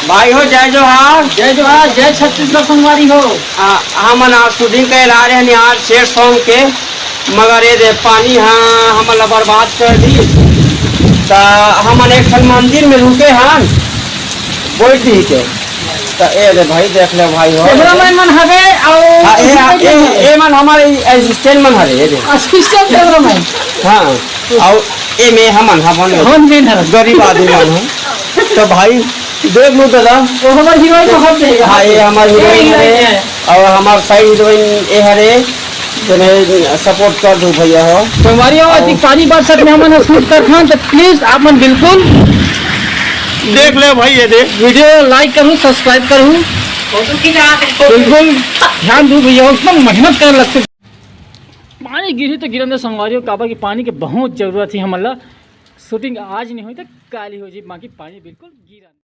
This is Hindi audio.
भाई हो जय जोहार। जय जोहार, जय छत्तीसगढ़ संगवारी हो। हम शूटिंग कर ला रहे हैं यहाँ शेर सॉन्ग के, मगर ये दे पानी हाँ हमला बर्बाद कर दी। तो हमन एक मंदिर में रुके हैं बैठ दी के, तो ए दे भाई देख ले भाई हो कैमरामैन मन हवे और ए मन हमारे असिस्टेंट मन हरे ये दे असिस्टेंट कैमरामैन। हाँ और ए में हमन मेन है गरीब आदमी मन है। तो भाई देख लो दादा, वो हमारे हीरोइन को हम देगा। हाँ ये हमारे हीरोइन है और हमारे साइड हीरोइन ये हरे, तो सपोर्ट कर दो भैया हो। तो हमारी आवाज पानी बरसात में हमने शूट कर खान, तो प्लीज आप मन बिल्कुल देख ले भाई ये देख वीडियो लाइक करूँ, सब्सक्राइब करूँ, बिल्कुल ध्यान दूँ भैया, एकदम मेहनत करने लगते। पानी गिरी तो गिरन संगवारियों काबा की पानी की बहुत जरूरत थी। हमला शूटिंग आज नहीं हुई तो काली हो जी, बाकी पानी बिल्कुल गिरा।